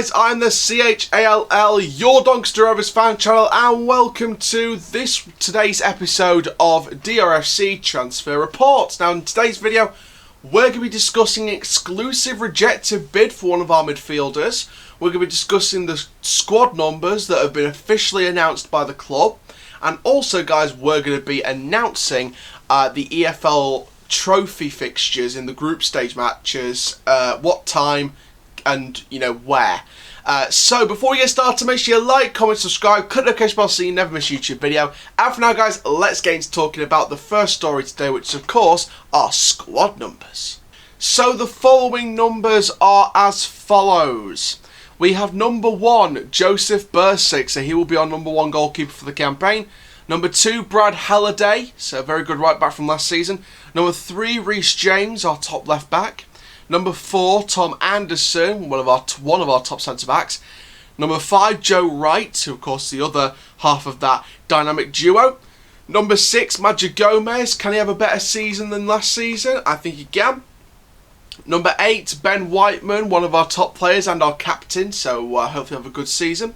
guys, I'm the CHALL, your Doncaster Rovers fan channel, and welcome to today's episode of DRFC Transfer Reports. Now, in today's video, we're going to be discussing an exclusive rejected bid for one of our midfielders. We're going to be discussing the squad numbers that have been officially announced by the club. And also, guys, we're going to be announcing the EFL Trophy fixtures in the group stage matches, what time and, where. So, before we get started, make sure you like, comment, subscribe, click the notification bell so you never miss a YouTube video. And for now, guys, let's get into talking about the first story today, which, of course, are squad numbers. So, the following numbers are as follows. We have number 1, Joseph Bursick, so he will be our number 1 goalkeeper for the campaign. Number 2, Brad Halliday, so a very good right back from last season. Number 3, Reece James, our top left back. Number 4, Tom Anderson, one of our top centre backs. Number 5, Joe Wright, who of course is the other half of that dynamic duo. Number 6, Magic Gomez. Can he have a better season than last season? I think he can. Number 8, Ben Whiteman, one of our top players and our captain, so hopefully have a good season.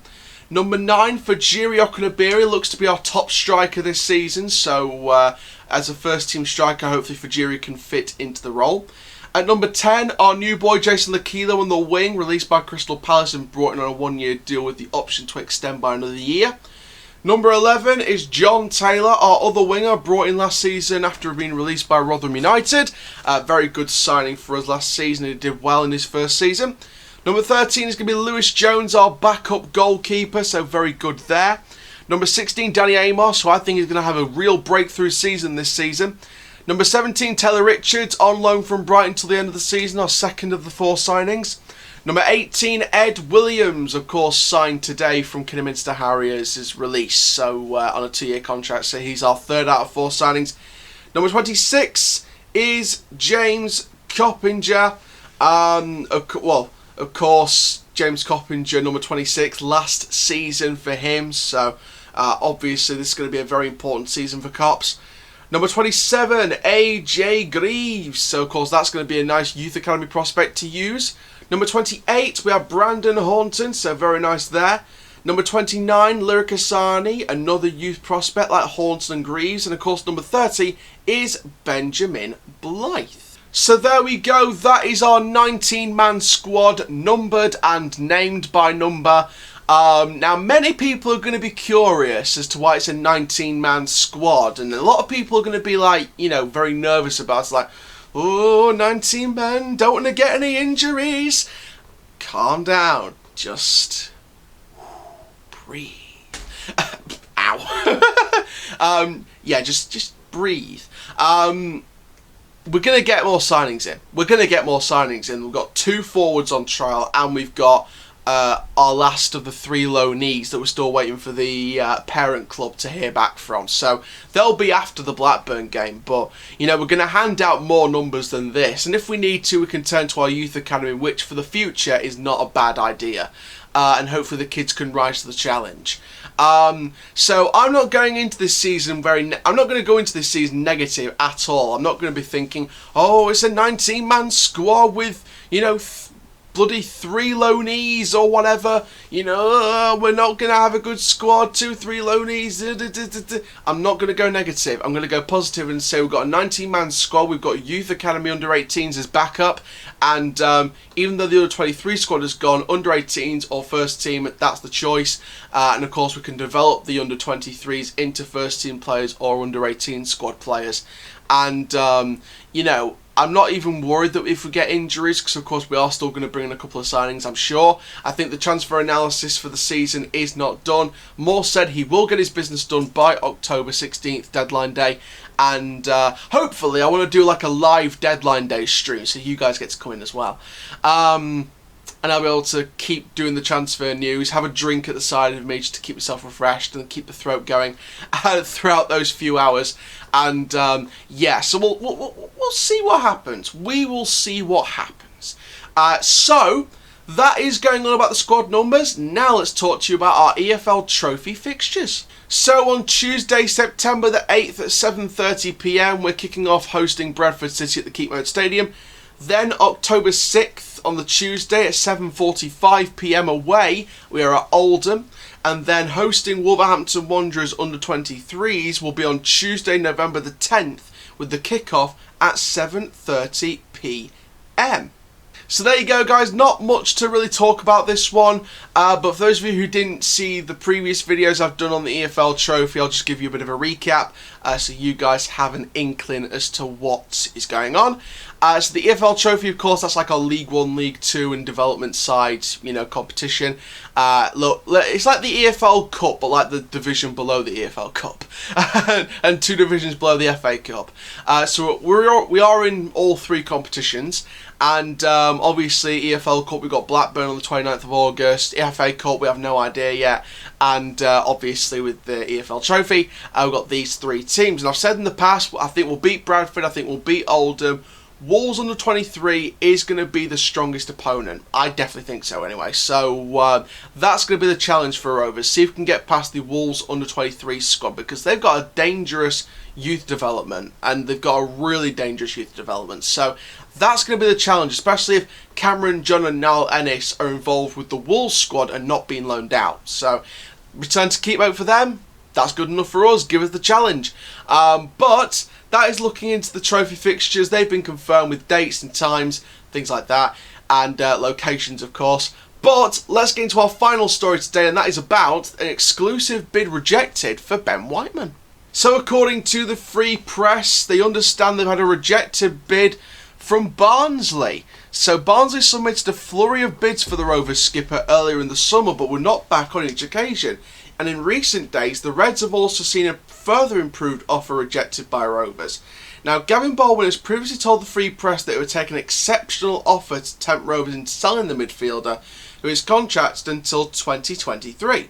Number 9, Fajiri Okunabiri, looks to be our top striker this season, so as a first team striker, hopefully Fajiri can fit into the role. At number 10, our new boy Jason Lakilo on the wing, released by Crystal Palace and brought in on a 1-year deal with the option to extend by another year. Number 11 is John Taylor, our other winger, brought in last season after being released by Rotherham United. Very good signing for us last season. He did well in his first season. Number 13 is going to be Lewis Jones, our backup goalkeeper, so very good there. Number 16, Danny Amos, who I think is going to have a real breakthrough season this season. Number 17, Taylor Richards, on loan from Brighton till the end of the season, our second of the 4 signings. Number 18, Ed Williams, of course, signed today from Kidderminster Harriers' release, so on a 2-year contract, so he's our third out of 4 signings. Number 26 is James Coppinger. Of course, James Coppinger, number 26, last season for him, so obviously this is going to be a very important season for Cops. Number 27, AJ Greaves, so of course that's going to be a nice youth academy prospect to use. Number 28, we have Brandon Hornton, so very nice there. Number 29, Lyric Asani, another youth prospect like Hornton and Greaves. And of course, number 30 is Benjamin Blythe. So there we go, that is our 19-man squad, numbered and named by number. Now, many people are going to be curious as to why it's a 19-man squad. And a lot of people are going to be like, very nervous about it. Like, oh, 19 men, don't want to get any injuries. Calm down. Just breathe. Ow. Yeah, just breathe. We're going to get more signings in. We've got 2 forwards on trial, and we've got our last of the 3 loanees that we're still waiting for the parent club to hear back from. So they'll be after the Blackburn game, but we're going to hand out more numbers than this, and if we need to, we can turn to our youth academy, which for the future is not a bad idea, and hopefully the kids can rise to the challenge. So I'm not going into this season I'm not going to go into this season negative at all. I'm not going to be thinking, oh, it's a 19-man squad with bloody 3 loanees or whatever, we're not going to have a good squad, 2-3 loanees. I'm not going to go negative. I'm going to go positive and say we've got a 19-man squad, we've got Youth Academy under-18s as backup, and even though the under-23 squad has gone, under-18s or first team, that's the choice, and of course we can develop the under-23s into first team players or under-18 squad players, and I'm not even worried that if we get injuries, because of course we are still going to bring in a couple of signings, I'm sure. I think the transfer analysis for the season is not done. Moore said he will get his business done by October 16th, deadline day. And hopefully I want to do like a live deadline day stream, so you guys get to come in as well. And I'll be able to keep doing the transfer news, have a drink at the side of me just to keep myself refreshed and keep the throat going throughout those few hours. And yeah, so we'll see what happens. We will see what happens. So that is going on about the squad numbers. Now let's talk to you about our EFL Trophy fixtures. So on Tuesday, September the 8th at 7:30 PM, we're kicking off hosting Bradford City at the Keepmoat Stadium. Then October 6th, 29th on the Tuesday at 7:45 PM away. We are at Oldham. And then hosting Wolverhampton Wanderers under-23s will be on Tuesday, November the 10th, with the kickoff at 7:30 PM. So there you go, guys. Not much to really talk about this one, but for those of you who didn't see the previous videos I've done on the EFL Trophy, I'll just give you a bit of a recap so you guys have an inkling as to what is going on. So the EFL Trophy, of course, that's like our League 1, League 2 and development side, competition. Look, it's like the EFL Cup, but like the division below the EFL Cup, and 2 divisions below the FA Cup. So we are in all 3 competitions. And obviously EFL Cup, we've got Blackburn on the 29th of August. FA Cup, we have no idea yet. And obviously with the EFL Trophy, we've got these 3 teams. And I've said in the past, I think we'll beat Bradford, I think we'll beat Oldham. Wolves under 23 is going to be the strongest opponent. I definitely think so anyway. So that's going to be the challenge for Rovers. See if we can get past the Wolves under 23 squad, because they've got a dangerous youth development and they've got a really dangerous youth development. So that's going to be the challenge, especially if Cameron, John and Niall Ennis are involved with the Wolves squad and not being loaned out. So return to keep out for them. That's good enough for us. Give us the challenge. But that is looking into the trophy fixtures. They've been confirmed with dates and times, things like that, and locations, of course. But let's get into our final story today, and that is about an exclusive bid rejected for Ben Whiteman. So according to the Free Press, they understand they've had a rejected bid from Barnsley. So Barnsley submitted a flurry of bids for the Rovers skipper earlier in the summer, but were not back on each occasion. And in recent days, the Reds have also seen a further improved offer rejected by Rovers. Now, Gavin Baldwin has previously told the Free Press that it would take an exceptional offer to tempt Rovers into selling the midfielder, who is contracted until 2023.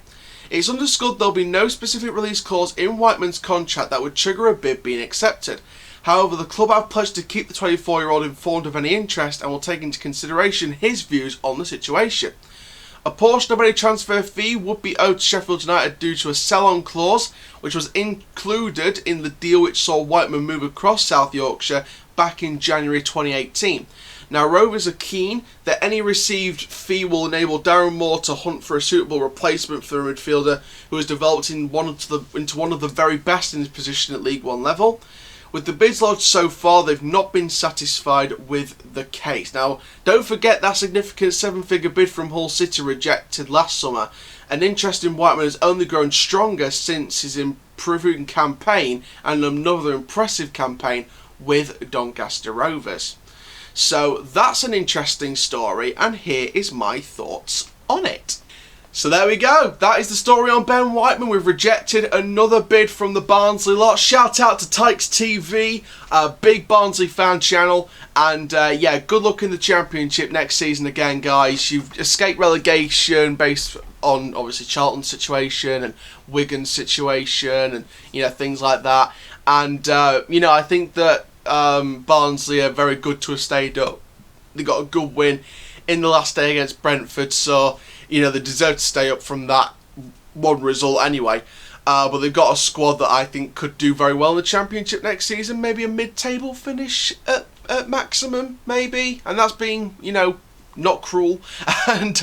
It's understood there'll be no specific release clause in Whiteman's contract that would trigger a bid being accepted. However, the club have pledged to keep the 24-year-old informed of any interest and will take into consideration his views on the situation. A portion of any transfer fee would be owed to Sheffield United due to a sell-on clause, which was included in the deal which saw Whiteman move across South Yorkshire back in January 2018. Now, Rovers are keen that any received fee will enable Darren Moore to hunt for a suitable replacement for the midfielder who has developed into one of the very best in his position at League 1 level. With the bids lodged so far, they've not been satisfied with the case. Now, don't forget that significant 7-figure bid from Hull City rejected last summer. And interest in Whiteman has only grown stronger since his improving campaign and another impressive campaign with Doncaster Rovers. So that's an interesting story, and here is my thoughts on it. So there we go. That is the story on Ben Whiteman. We've rejected another bid from the Barnsley lot. Shout out to Tykes TV, a big Barnsley fan channel. And yeah, good luck in the Championship next season again, guys. You've escaped relegation based on obviously Charlton's situation and Wigan's situation and things like that. And I think that Barnsley are very good to have stayed up. They got a good win in the last day against Brentford, so they deserve to stay up from that one result anyway. But they've got a squad that I think could do very well in the Championship next season. Maybe a mid-table finish at maximum, maybe. And that's being, not cruel. And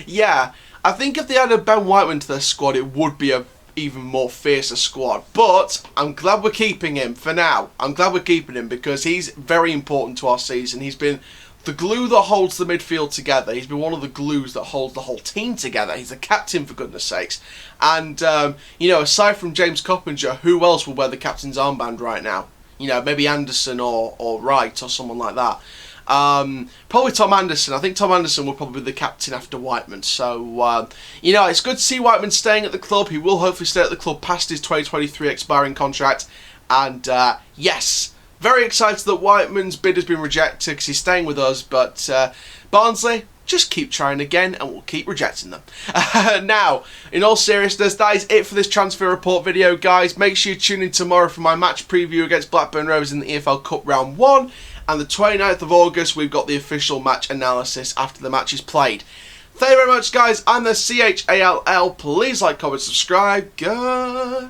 yeah, I think if they added Ben Whiteman to their squad, it would be a even more fiercer squad. But I'm glad we're keeping him for now. I'm glad we're keeping him because he's very important to our season. He's been the glue that holds the midfield together. He's been one of the glues that holds the whole team together. He's the captain, for goodness sakes. And, aside from James Coppinger, who else will wear the captain's armband right now? Maybe Anderson or Wright or someone like that. Probably Tom Anderson. I think Tom Anderson will probably be the captain after Whiteman. So, it's good to see Whiteman staying at the club. He will hopefully stay at the club past his 2023 expiring contract. And, yes, very excited that Whiteman's bid has been rejected because he's staying with us. But Barnsley, just keep trying again and we'll keep rejecting them. Now, in all seriousness, that is it for this transfer report video, guys. Make sure you tune in tomorrow for my match preview against Blackburn Rovers in the EFL Cup Round 1. And the 29th of August, we've got the official match analysis after the match is played. Thank you very much, guys. I'm the CHALL. Please like, comment, subscribe. Goodbye.